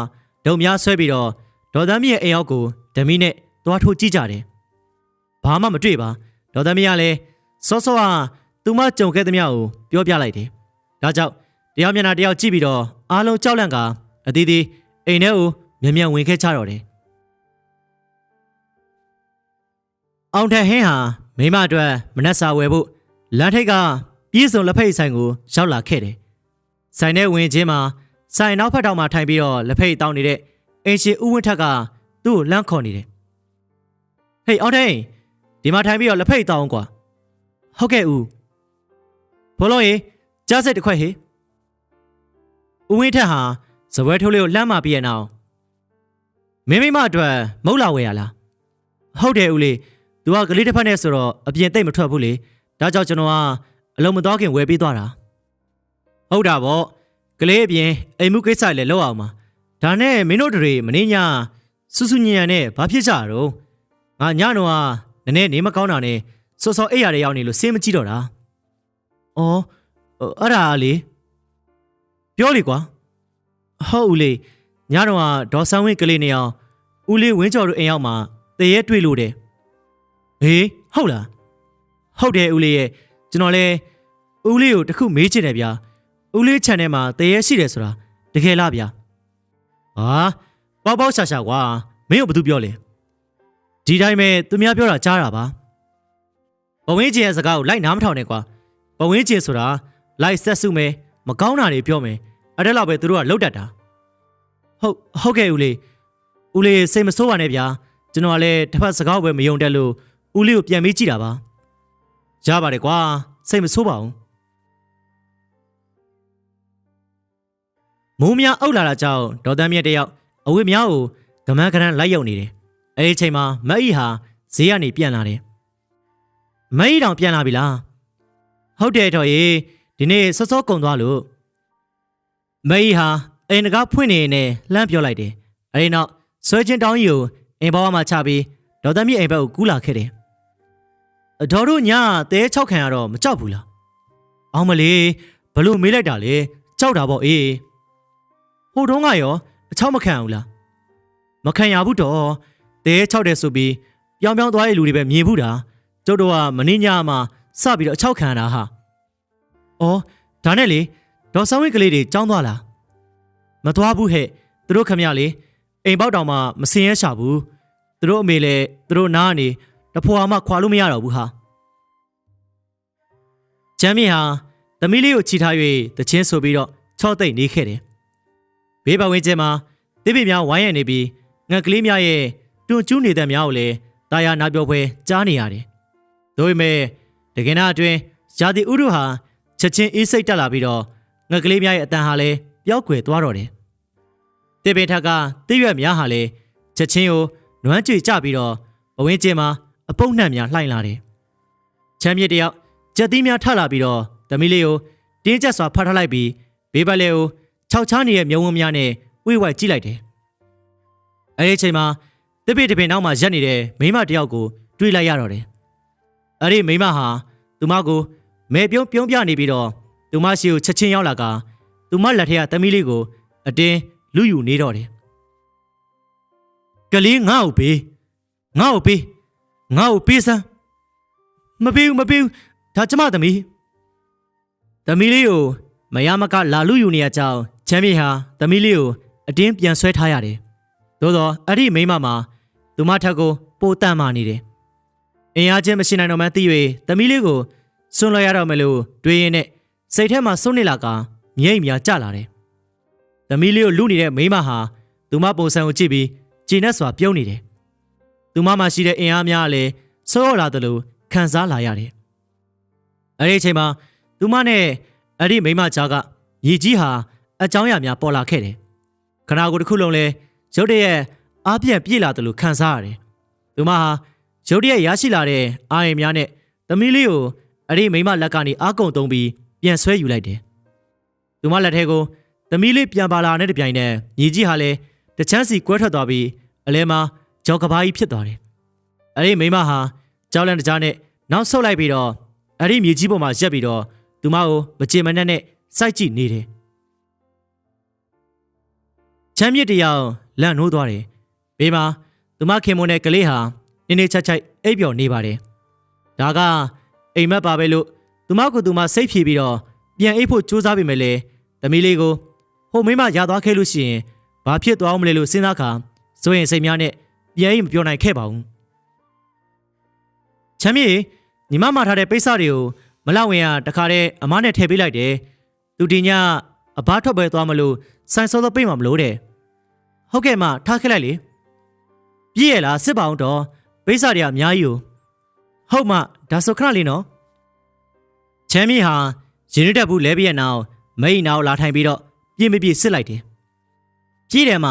ဒုံများဆွဲပြီးတော့ဒေါ်တမ်းမြင့်ရဲ့အိမ်ရောက်ကိုဓမီနဲ့သွားထိုးကြည့်ကြတယ်ဘာမှမတွေ့ပါဒေါ်တမ်းမြင့်ကလည်းစောစောကသူမကြုံခဲ့သမျှကိုပြောပြလိုက်တယ်ဒါကြောင့်တယောက်မျက်နှာတယောက်ကြည့်ပြီးတော့အားလုံးကြောက်လန့်ကအသီးသီးအိမ်ထဲကိုမြန်ဝင်ခဲ့ကြတော့တယ်အောင်ထဟင်းဟာမိမအတွက်မနှက်စာဝယ်ဖို့လမ်းထိပ်ကပြည်စုံလက်ဖက်ဆိုင်ကိုရောက်လာခဲ့တယ်ဆိုင်ထဲဝင်ချင်းမှာဆိုင်နောက်ဖက်ထောင်မှာထိုင်ပြီးတော့လက်ဖက်တောင်းနေတဲ့အိမ်ရှင်ဦးဝင်းထက်ကသူ့ကိုလှမ်းခေါ်နေတယ်ဟေးအောင်ထဟင်းဒီမှာထိုင်ပြီးတော့လက်ဖက်တောင်းကွာဟုတ်ကဲ့ဦးဘလို့ရေကြားစက်တစ်ခွက်ဟေးဦးဝင်းထက်ဟာစပွဲထိုးလေးကိုလှမ်းမာပြီးရအောင်မိမအတွက်မဟုတ်လာဝယ်ရလားဟုတ်တယ်ဦးလေးသူကကလေးတစ်ဖက်နဲ့ဆိုတော့အပြင်သိမ့်မထွက်ဘူးလေဒါကြောင့်ကျွန်တော်ကအလုံးမသွားခင်ဝယ်ပေးသွားတာဟုတ်တာပေါ့ကလေးအပြင်အိမ်မှုကိစ္စလည်းလောက်အောင်ပါဒါနဲ့မင်းတို့တွေမင်းညစူးစူးညံ့ညံ့နဲ့ဘာဖြစ်ကြတော့ငါညတော့ကနည်းနည်းနေမကောင်းတာနဲ့စောစောအိပ်ရတဲ့ရောက်နေလို့စင်းမကြည့်တော့တာအော်အဲ့ဒါလေပြောလေကွာဟုတ်ဦးလေးညတော့ကဒေါ်ဆန်းဝင်းကလေးနေအောင်ဦးလေးဝင်းကျော်တို့အိမ်ရောက်မှာတရေတွေ့လို့တယ်ဟေးဟုတ်လားဟုတ်တယ်ဦးလေးရဲ့ကျွန်တော်လဲဦးလေးကိုတခုမေးချင်တယ်ဗျာဦးလေး channel မှာတရေရှိတယ်ဆိုတာတကယ်လားဗျာဟာပေါက်ရှာကွာမင်းတို့ဘာသူပြောလဲဒီတိုင်းပဲသူများပြောတာကြားတာပါပဝင်းကျင်ရဲ့စကားကိုလိုက်နားမထောင်နဲ့ကွာပဝင်းကျင်ဆိုတာလိုက်ဆက်စုမယ်မကောင်းတာတွေပြောမယ်အဲ့ဒါလောက်ပဲသူတို့ကလှုပ်တတ်တာဟုတ်ကဲ့ဦးလေးစိတ်မဆိုးပါနဲ့ဗျာကျွန်တော်ကလည်းတစ်ဖက်စကားပဲမယုံတတ်လို့ဦးလေးကိုပြန်မေးကြည့်တာပါရပါတယ်ကွာစိတ်မဆိုးပါဘူးမိုးများအုပ်လာတာကြောင့်ဒေါ်တန်းမြတ်တယောက်အဝတ်များကိုကမန်းကရန်လိုက်ရောက်နေတယ်အဲဒီအချိန်မှာမအီဟာဈေးကနေပြန်လာတယ်မအီတောင်ပြန်လာပြီလားဟုတ်တယ်တော်ရေဒီနေ့စောစောကုန်သွားလို့မအီဟာအိမ်တကားဖွင့်နေနေလှမ်းပြောလိုက်တယ်အဲဒီနောက်ဆွဲချင်းတောင်းကြီးကိုအိမ်ပေါ်မှာချပြီးဒေါ်တန်းမြတ်အိမ်ဘက်ကိုကူးလာခဲ့တယ်ဒေါ်တို့ညတဲ6ခံရတော့မကြောက်ဘူးလားအောင်မလေးဘလို့မေးလိုက်တာလေကြောက်တာပေါ့အေးဟိုတုန်းကရောအချောက်မခံဘူးလားမခံရဘူးတော့တဲ6တယ်ဆိုပြီးပြောင်းသွားတဲ့လူတွေပဲမြင်ဘူးတာကျုပ်တို့ကမင်းညမှာစပြီးတော့အချောက်ခံရတာဟာအော်ဒါနဲ့လေဒေါ်ဆောင်ဝင်းကလေးတွေကြောင်းသွားလားမသွားဘူးဟဲ့သူတို့ခမရလေအိမ်ပေါက်တောင်မှမစင်ရဲရှာဘူးသူတို့အမေလည်းသူတို့နားကနေတဖွာမှခွာလို့မရတော့ဘူးဟာကျမ်းမြေဟာသမီးလေးကိုချီထား၍တချင်းဆိုပြီးတော့ချော့သိမ့်နေခဲ့တယ်ဘေးပဝင်းကျဲမှာတိပိများဝိုင်းရနေပြီးငှက်ကလေးများရဲ့တွန်းကျူးနေတဲ့များကိုလည်းတာယာနာပြောပွဲကြားနေရတယ်ဒါပေမဲ့တကယ်နာအတွင်းရာသီဥတုဟာချက်ချင်းအေးစိတ်တက်လာပြီးတော့ငှက်ကလေးများရဲ့အတန်ဟာလည်းပျောက်ကွယ်သွားတော့တယ်တိပိထက်ကတိရွက်များဟာလည်းချက်ချင်းကိုနွမ်းကြွေကြပြီးတော့ပဝင်းကျဲမှာအပုပ်နှံ့များလှိုင်လာတယ်ချမ်းမြေတယောက်ကြက်သီးများထလာပြီးတော့သမီးလေးကိုတင်းကျပ်စွာဖတ်ထားလိုက်ပြီးဘေးဘက်လေးကိုခြောက်ချားနေတဲ့မြုံဝန်းများနဲ့ဝိဝိုက်ကြည့်လိုက်တယ်အဲဒီအချိန်မှာတပိတပင်နောက်မှာရက်နေတဲ့မိမတယောက်ကိုတွေးလိုက်ရတော့တယ်အဲဒီမိမဟာသူမကိုမဲပြုံးပြနေပြီးတော့သူမရှိကိုချက်ချင်းရောက်လာကသူမလက်ထက်ကသမီးလေးကိုအတင်းလူယူနေတော့တယ်ကလေးငါ့ကိုပေး ငါ့ကိုပေးစမ်းမပေးဘူးဒါကျမသမီးလေးကိုမရမကလာလူယူနေရကြောင်းချမ်းမြေဟာသမီးလေးကိုအတင်းပြန်ဆွဲထားရတယ်သို့တော့အဲ့ဒီမိန်းမမှာသူမထက်ကိုပိုတန့်မာနေတယ်အင်အားချင်းမရှိနိုင်တော့မှသိ၍သမီးလေးကိုစွန့်လွှတ်ရတော့မယ်လို့တွေးရင်းနဲ့စိတ်ထဲမှာစိုးနေလာကမြိတ်မြာကျလာတယ်သမီးလေးကိုလူနေတဲ့မိန်းမဟာသူမပုံစံကိုကြည့်ပြီးကျေနပ်စွာပြုံးနေတယ်သူမမှာရှိတဲ့အင်အားများလည်းစိုးရလာတယ်လို့ခံစားလာရတယ်အဲ့ဒီအချိန်မှာသူမနဲ့အဲ့ဒီမိန်းမကြားကညီကြီးဟာအကြောင်းအရာများပေါ်လာခဲ့တယ်ခဏကိုတစ်ခုလုံးလဲရုတ်တရက်အားပြန့်ပြေးလာတယ်လို့ခံစားရတယ်သူမဟာရုတ်တရက်ရရှိလာတဲ့အာရုံများနဲ့သမီးလေးကိုအဲ့ဒီမိန်းမလက်ကနေအားကုန်သုံးပြီးပြန်ဆွဲယူလိုက်တယ်သူမလက်ထဲကိုသမီးလေးပြန်ပါလာတဲ့တပြိုင်နက်ညီကြီးဟာလည်းတချမ်းစီကွဲထွက်သွားပြီးအလဲမှာကြောက်ကဘာကြီးဖြစ်သွားတယ်အဲ့ဒီမိန်းမဟာကြောက်လန့်တကြားနဲ့နောက်ဆုတ်လိုက်ပြီးတော့အဲ့ဒီမြေကြီးပေါ်မှာရက်ပြီးတော့သူမကိုမကြေမနက်နဲ့စိုက်ကြည့်နေတယ်ချမ်းမြစ်တရားလန့်နိုးသွားတယ်ဘေးမှာသူမခင်မွန်တဲ့ကလေးဟာနေနေချိုက်အိပ်ပျော်နေပါတယ်ဒါကအိမ်မက်ပါပဲလို့သူမကိုသူမစိတ်ဖြေပြီးတော့ပြန်အိပ်ဖို့ကြိုးစားပေမဲ့လည်းသမီးလေးကိုဟိုမိမရသွားခဲ့လို့ရှိရင်ဘာဖြစ်သွားအောင်မလဲလို့စဉ်းစားခါစိုးရင်စိတ်များနဲ့ပြန်အိပ်မပြောနိုင်ခဲ့ပါဘူးချမ်းမြေညီမမှာထားတဲ့ပိတ်စတွေကိုမလောက်ဝင်ရတခါတည်းအမားနဲ့ထည့်ပေးလိုက်တယ်သူဒီညအဘထွက်ပဲသွားမလို့ဆိုင်စောတော့ပိတ်မှမလို့တဲ့ဟုတ်ကဲ့မထားခဲ့လိုက်လေပြည့်ရလားစစ်ပါအောင်တော့ပိတ်စတွေအများကြီးဟုတ်မှဒါဆိုခဏလေးနော်ချမ်းမြေဟာရင်ရတက်ဘူးလဲပြည့်နောက်မိတ်နောက်လာထိုင်ပြီးတော့ပြည့်မပြည့်စစ်လိုက်တယ်ပြည့်တယ်မ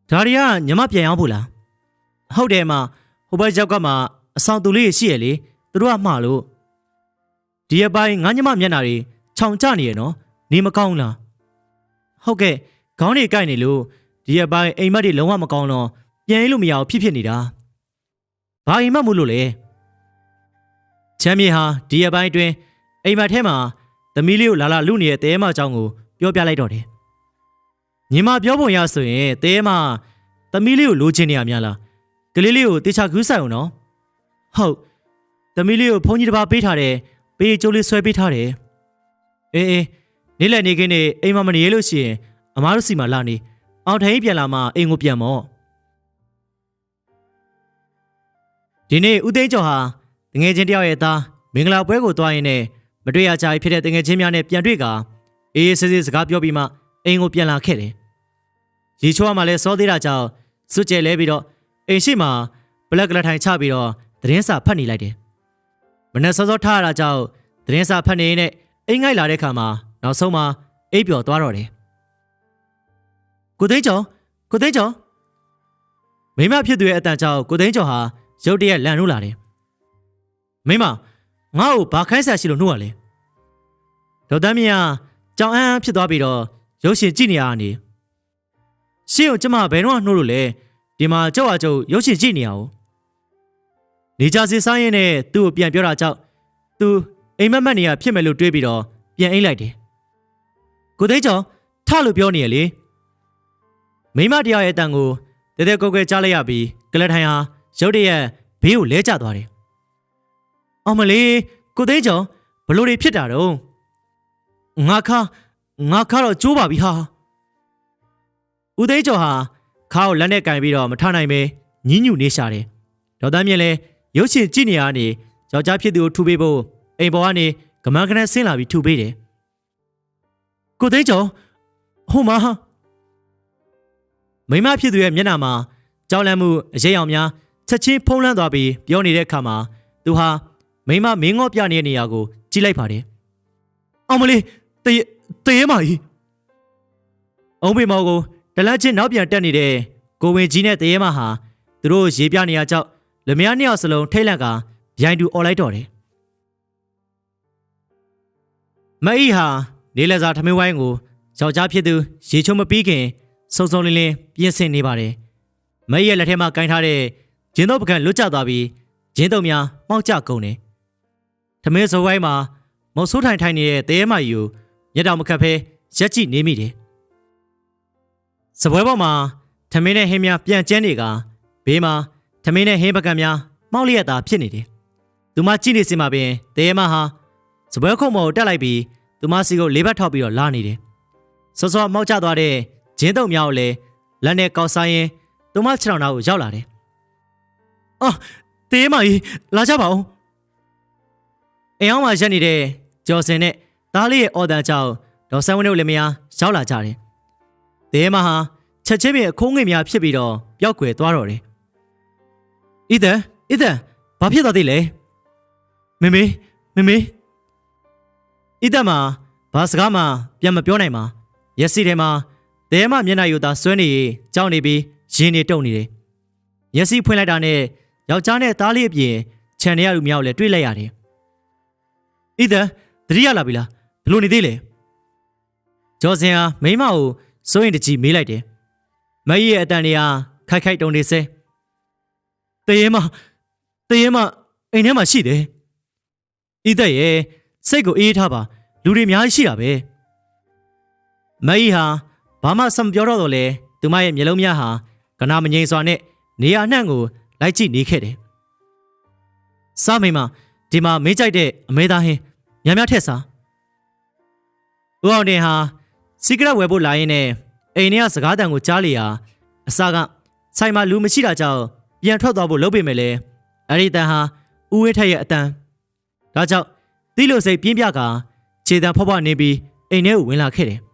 ဒါတွေကညီမပြန်ရောက်ဖို့လားဟုတ်တယ်မဟိုဘက်ရောက်ကမှအဆောင်သူလေးရှိရလေသူတို့ကမှားလို့ဒီအပိုင်းငါညမမျက်နှာတွေခြောင်ကျနေရနော်နေမကောင်းလားဟုတ်ကဲ့ခေါင်းတွေကိုက်နေလို့ဒီအပိုင်းအိမ်မက်တွေလုံးဝမကောင်းတော့ပြန်လို့မရအောင်ဖြစ်နေတာဘာအိမ်မက်မို့လို့လဲချမ်းမြေဟာဒီအပိုင်းအတွင်းအိမ်မက်ထဲမှာသမီးလေးကိုလာလူနေတဲ့တဲမအကြောင်းကိုပြောပြလိုက်တော့တယ်ညီမပြောပုံရဆိုရင်တဲမသမီးလေးကိုလိုချင်နေရများလားကလေးလေးကိုတေချာကူးဆိုင်အောင်နော်ဟုတ်သမီးလေးကိုဖုန်းကြီးတစ်ပါးပေးထားတယ်ပေးကျိုးလေးဆွဲပေးထားတယ်အေးနေ့လည်နေခင်းနေအိမ်မမနေရလို့ရှိရင်အမားတို့စီမှာလာနေအောင်ထိုင်ပြန်လာမှအိမ်ကိုပြန်မော့ဒီနေ့ဦးသိန်းကျော်ဟာတငယ်ချင်းတယောက်ရဲ့သားမင်္ဂလာပွဲကိုသွားရင်းနဲ့မတွေ့ရကြဖြစ်တဲ့တငယ်ချင်းများနဲ့ပြန်တွေ့ကာအေးဆေးဆေးစကားပြောပြီးမှအိမ်ကိုပြန်လာခဲ့တယ်ရေချိုးကမှလည်းစောသေးတာကြောင့်စွတ်ကျဲလဲပြီးတော့အိမ်ရှိမှာဘလက်ကလထိုင်ချပြီးတော့သတင်းစာဖတ်နေလိုက်တယ်မနက်စောစောထားရတာကြောင့်သတင်းစာဖတ်နေရင်နဲ့အိမ်ငိုက်လာတဲ့ခါမှာနောက်ဆုံးမှာအိပ်ပျော်သွားတော့တယ်ကိုသိန်းကျော်မိမဖြစ်သူရဲ့အတန်ကြောင့်ကိုသိန်းကျော်ဟာရုတ်တရက်လန့်လို့လာတယ်မိမငါ့ကိုဘာခိုင်းဆရာရှိလို့နှုတ်ရလဲဒေါက်တာမြင့်ကကြောင်အန်းဖြစ်သွားပြီးတော့ရုပ်ရှင်ကြည့်နေရတာနေရှင်းကိုကျမဘယ်တော့နှုတ်လို့လဲဒီမှာကြောက်ရကြောက်ရုပ်ရှင်ကြည့်နေရအောင်နေကြစီဆိုင်ရင်နဲ့သူ့ကိုပြန်ပြောတာကြောင့်သူအိမ်မက်နေရဖြစ်မယ်လို့တွေးပြီးတော့ပြန်အိတ်လိုက်တယ်ကိုသိန်းကျော်ထလို့ပြောနေရလေမိမတရားရဲ့အတန်ကိုတဲတဲကိုယ်ကြားလိုက်ရပြီးကလထိုင်ဟာရုတ်တရက်ဘေးကိုလဲကျသွားတယ်အောင်မလေးကိုသိန်းကျော်ဘလို့တွေဖြစ်တာတော့ငါခါတော့ကျိုးပါပြီဟာဦးသိန်းကျော်ဟာခါကိုလက်နဲ့ကင်ပြီးတော့မထနိုင်ပဲညှဉ်းညူနေရှာတယ်ဒေါက်တာမြင့်လည်းရုပ်ရှင်ကြည့်နေရကနေယောက်ျားဖြစ်သူကိုထူပေးဖို့အိမ်ပေါ်ကနေကမန်းကနန်းဆင်းလာပြီးထူပေးတယ်ကိုသိန်းကျော်ဟိုမှာမိမဖြစ်သူရဲ့မျက်နှာမှာကြောက်လန့်မှုအရေးအောင်များချက်ချင်းဖုံးလွှမ်းသွားပြီးပြောနေတဲ့အခါမှာသူဟာမိမမင်းငေါ့ပြနေတဲ့နေရာကိုကြည့်လိုက်ပါတယ်အောင်မလေးတရေမကြီးအုံးပေမော်ကိုတလန့်ချင်းနောက်ပြန်တက်နေတဲ့ကိုဝင်ကြီးနဲ့တရေမဟာသူတို့ရေပြနေရကြောက်လမယားနှစ်ယောက်စလုံးထိတ်လန့်ကဗျိုင်တူអော်လိုက်တော့တယ်မအီဟာနေလစားထမင်းဝိုင်းကိုယောက်ျားဖြစ်သူရေချုံမပြီးခင်စုံစုံလင်းလင်းပြင်ဆင်နေပါတယ်မအီရဲ့လက်ထဲမှာကင်ထားတဲ့ဂျင်းတော့ပကံလွတ်ကျသွားပြီးဂျင်းတုံများမှောက်ကျကုန်တယ်ထမင်းစုံဝိုင်းမှာမုတ်ဆိုးထိုင်နေတဲ့တဲမကြီးကိုမျက်တောင်မခတ်ဖဲရက်ကြည့်နေမိတယ်စပွဲပေါ်မှာထမင်းနဲ့ဟင်းများပြန်ကျန်းနေကဘေးမှာထမင်းနဲ့ဟင်းပကံများ မှောက်လျက်သာဖြစ်နေတယ်။သူမကြည့်နေစမှာပင်တရေမဟာစပွဲခုံမော်ကိုတက်လိုက်ပြီးသူမစီကိုလေးဘက်ထောက်ပြီးတော့လာနေတယ်။စောစောမှောက်ကျသွားတဲ့ဂျင်းတုံများကိုလည်းလက်နဲ့ကောက်ဆိုင်ရင်သူမခြေထောက်နာကိုရောက်လာတယ်။အော်တရေမကြီးလာကြပါဦး။အိမ်အောင်မှာရက်နေတဲ့ကျော်စင်နဲ့သားလေးရဲ့အော်တန်ကြောင့်ဒေါ်ဆန်းဝင်းတို့လည်းမယားရောက်လာကြတယ်။တရေမဟာချက်ချင်းပဲအခုံးငွေများဖြစ်ပြီးတော့ပျောက်ကွယ်သွားတော့တယ်။အီသန်ဘာဖြစ်သွားသေးလဲ။မေအီသန်မှာဘာစကားမှပြန်မပြောနိုင်ပါ။ရက်စီထဲမှာတရေမမျက်နှာယူသားဆွဲနေကြောက်နေပြီးရင်နေတုန်နေတယ်။ရက်စီဖွင့်လိုက်တာနဲ့ယောက်ျားနဲ့သားလေးအပြင်ခြံထဲရလူများကိုလည်းတွေ့လိုက်ရတယ်။အီသန်သတိရလာပြီလားဘလို့နေသေးလဲ။ကျော်စင်ဟာမိမကိုစိုးရင်တကြီးမေးလိုက်တယ်။မကြီးရဲ့အတန်တွေကခိုက်ခိုက်တုန်နေစဲ။တရေမအိမ်ထဲမှာရှိတယ်။အီသန်ရဲ့စိတ်ကိုအေးထားပါလူတွေအများကြီးရှိတာပဲ။မကြီးဟာဘာမှဆက်မပြောတော့လေသူမရဲ့မျက်လုံးများဟာကနာမငြိမ်စွာနဲ့နေရာနှံ့ကိုလိုက်ကြည့်နေခဲ့တယ်။စားမိမဒီမှာမင်းကြိုက်တဲ့အမဲသားဟင်းများထက်စား။ဦးအောင်တင်ဟာစီကရက်ဝယ်ဖို့လာရင်းနဲ့အိမ်ထဲကစကားတန်ကိုကြားလေရာအစားကဆိုင်မှာလူမရှိတာကြောင့်ပြန်ထွက်သွားဖို့လုပ်ပေမဲ့လေအဲ့ဒီတန်ဟာဦးဝင်းထက်ရဲ့အတန်ဒါကြောင့်တိလို့စိတ်ပြင်းပြကခြေတံဖွားဖွားနေပြီးအိမ်ထဲကိုဝင်လာခဲ့တယ်။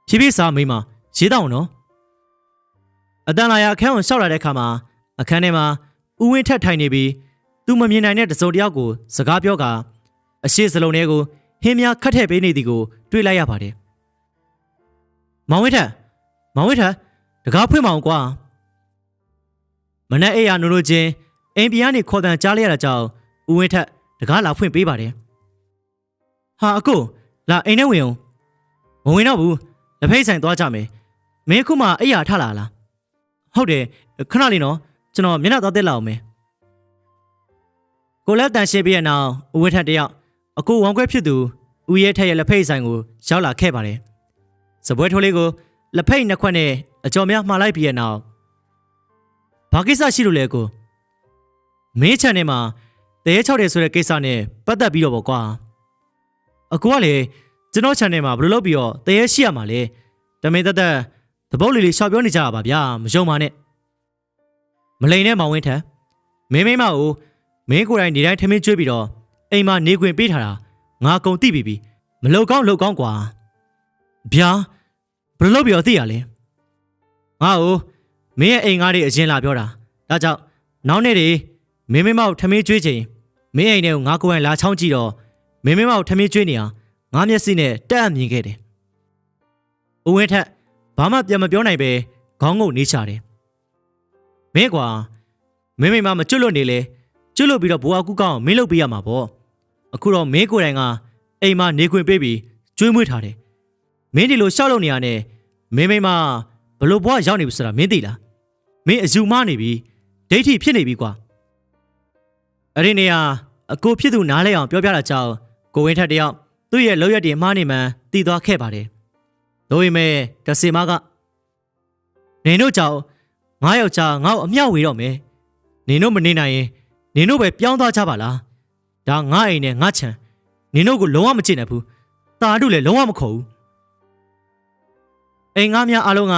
ဖြည်းဖြည်းစားမိမရေးတောင်းနော်အတန်လာရအခန်းကိုရှောက်လာတဲ့အခါမှာအခန်းထဲမှာဦးဝင်းထက်ထိုင်နေပြီးသူမမြင်နိုင်တဲ့တစုံတစ်ယောက်ကိုစကားပြောကအရှိစလုံးတွေကိုဟင်းများခတ်ထည့်ပေးနေသည်ကိုတွေ့လိုက်ရပါတယ်။မောင်ဝင်းထက်တကားဖွင့်မအောင်ကွာမနက်အိယာနိုးနိုးချင်းအိမ်ပြန်ကနေခေါ်တန်ကြားလိုက်ရတာကြောင့်ဦးဝင်းထက်တကားလာဖွင့်ပေးပါတယ်။ဟာအကိုလာအိမ်ထဲဝင်အောင်မဝင်တော့ဘူးလက်ဖိတ်ဆိုင်သွားကြမယ်မင်းခုမှအိယာထလာလားဟုတ်တယ်ခဏလေးနော်ကျွန်တော်မျက်နှာသွားတက်လာအောင်မယ်ကိုလက်တန်ရှင်းပြီးတဲ့နောက်ဦးဝင်းထက်တယောက်အကိုဝမ်ခွဲဖြစ်သူဦးရဲထက်ရဲ့လက်ဖိတ်ဆိုင်ကိုရောက်လာခဲ့ပါတယ်စပွဲထိုးလေးကိုလက်ဖိတ်နှစ်ခွက်နဲ့အကြော်များမှားလိုက်ပြီးတဲ့နောက်ဘာကိစ္စရှိလို့လဲကိုမင်းချန်ထဲမှာတရေချောက်တယ်ဆိုတဲ့ကိစ္စနဲ့ပတ်သက်ပြီးတော့ပေါ့ကွာအကိုကလေကျွန်တော်ချန်ထဲမှာဘယ်လိုလုပ်ပြီးတော့တရေရှိရမှာလဲတမင်သက်သက်သပုတ်လေးရှောက်ပြောနေကြတာပါဗျာမယုံပါနဲ့မလိန်နဲ့မောင်ဝင်းထက်မင်းမကိုမင်းကိုယ်တိုင်နေတိုင်းထမင်းကျွေးပြီးတော့အိမ်မှာနေခွင့်ပေးထားတာငါကုံသိပြီမလောက်ကောင်းလောက်ကောင်းကွာဗျာဘယ်လိုလုပ်ပြီးတော့သိရလဲငါ့ကိုမင်းရဲ့အိမ်ကားတွေအရင်လာပြောတာဒါကြောင့်နောက်နေ့တွေမင်းကိုထမင်းကျွေးချိန်မင်းအိမ်ထဲကိုငါကိုယ်တိုင်လာချောင်းကြည့်တော့မင်းကိုထမင်းကျွေးနေအောင်ငါမျက်စိနဲ့တက်အမြင်ခဲ့တယ်ဦးဝင်းထက်ဘာမှပြန်မပြောနိုင်ပဲခေါင်းငုံနေချတယ်မင်းကွာမင်းမကျွတ်လွတ်နေလေကျွတ်လွတ်ပြီးတော့ဘိုးအကူကောင်းမင်းလုပ်ပေးရမှာပေါ့အခုတော့မင်းကိုယ်တိုင်ကအိမ်မှာနေခွင့်ပေးပြီးကျွေးမွေးထားတယ်မင်းဒီလိုရှောက်လုပ်နေရတဲ့မင်းဘလို့ဘွားရောက်နေပြီဆိုတာမင်းသိလားမင်းအယူမနေပြီဒိဋ္ဌိဖြစ်နေပြီကွာအဲ့ဒီနေရာအကိုဖြစ်သူနားလဲအောင်ပြောပြတာကြောင့်ကိုဝင်းထက်တယောက်သူ့ရဲ့လောက်ရက်တွေမှားနေမှန်းသိသွားခဲ့ပါတယ်တို့ပေမဲ့တစီမကနေတို့ကြောင့်ငါယောက်ျားငါ့ကိုအမျှဝေတော့မယ်နေတို့မနေနိုင်ရင်နေတို့ပဲပြောင်းသွားကြပါလားဒါငါအိမ်နဲ့ငါချံနေတို့ကိုလုံးဝမချစ်နိုင်ဘူးတာတို့လည်းလုံးဝမခေါ်ဘူးအိမ်ငါများအားလုံးက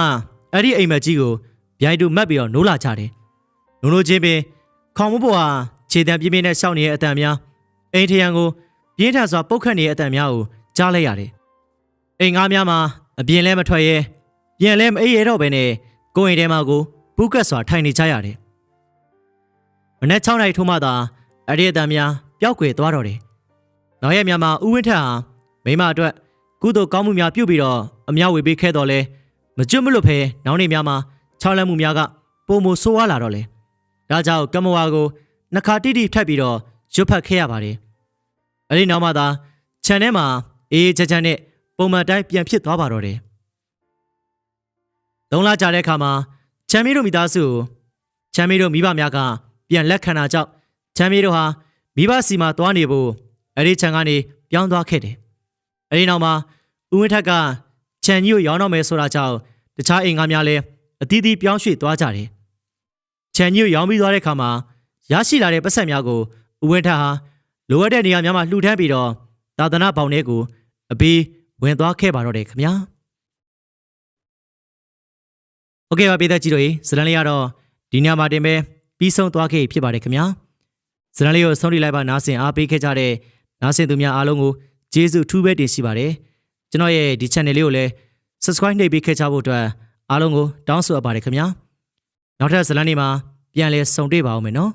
အဲ့ဒီအိမ်မက်ကြီးကိုဗျိုင်တူမက်ပြီးတော့နိုးလာကြတယ်နိုးချင်းပင်ခေါင်မပေါ်ဟာခြေတံပြင်းပြင်းနဲ့ရှောက်နေတဲ့အတန်များအိမ်ထရန်ကိုပြင်းထန်စွာပုတ်ခတ်နေတဲ့အတန်များကိုကြားလိုက်ရတယ်အိမ်ငါများမှာအပြင်လဲမထွက်ရဲပြန်လဲမအေးရတော့ပဲနဲ့ကိုယ်အိမ်ထဲမှာကိုပူးကတ်စွာထိုင်နေကြရတယ်မနက်6 နာရီထိုးမှသာအဲ့ဒီအတန်များပျောက်ကွယ်သွားတော့တယ်နောက်ရက်များမှာဦးဝင်းထက်ဟာမိမအတွက်ကုသိုလ်ကောင်းမှုများပြုပြီးတော့အများဝေပေးခဲ့တော့လဲမကျွတ်မလွတ်ဖဲနောက်နေ့များမှာချောင်းလန့်မှုများကပုံမဆိုးဝါးလာတော့လဲဒါကြောင့်ကမ္မဝါကိုနှစ်ခါတိတိထပ်ပြီးတော့ရွတ်ဖတ်ခဲ့ရပါတယ်အဲ့ဒီနောက်မှသာခြံထဲမှာအေးချမ်းချမ်းနဲ့ပုံမှန်တိုင်းပြန်ဖြစ်သွားပါတော့တယ်3 လကြာတဲ့အခါမှာချမ်းမီတို့မိသားစုကိုချမ်းမီတို့မိဘများကပြန်လက်ခံတာကြောင့်ချမ်းမီတို့ဟာမိဘစီမှာသွားနေဖို့အဲ့ဒီခြံကနေပြောင်းသွားခဲ့တယ်အဲ့ဒီနောက်မှာဦးဝင်းထက်ကခြံကြီးကိုရောင်းတော့မယ်ဆိုတာကြောင့်တခြားအိမ်ကားများလည်းအသီးသီးပြောင်းရွှေ့သွားကြတယ်ခြ ခြံကြီးကိုရောင်းပြီးသွားတဲ့အခါမှာရရှိလာတဲ့ပတ်စံများကိုဦးဝင်းထဟာလိုအပ်တဲ့နေရာများမှာလှူဒန်းပြီးတော့သာသနာပေါင်ထဲကိုအပြီးဝင်သွားခဲ့ပါတော့တယ်ခင်ဗျာโอเคပါပြည်သက်ကြီးတို့ဇလန်လေးကတော့ဒီညမှာတင်ပဲပြီးဆုံးသွားခဲ့ဖြစ်ပါတယ်ခင်ဗျာဇလန်လေးကိုဆုံးထိလိုက်ပါနားဆင်အားပေးခဲ့ကြတဲ့နားဆင်သူများအားလုံးကိုကျေးဇူးထူးပဲတင်ရှိပါတယ်ကျွန်တော်ရဲ့ဒီ channel လေးကိုလည်း subscribe နှိပ်ပေးခဲ့ကြဖို့အတွက်အားလုံးကိုတောင်းဆိုအပ်ပါတယ်ခင်ဗျာနောက်ထပ်ဇလန်လေးမှာပြန်လည်ဆုံတွေ့ပါအောင်မယ်နော်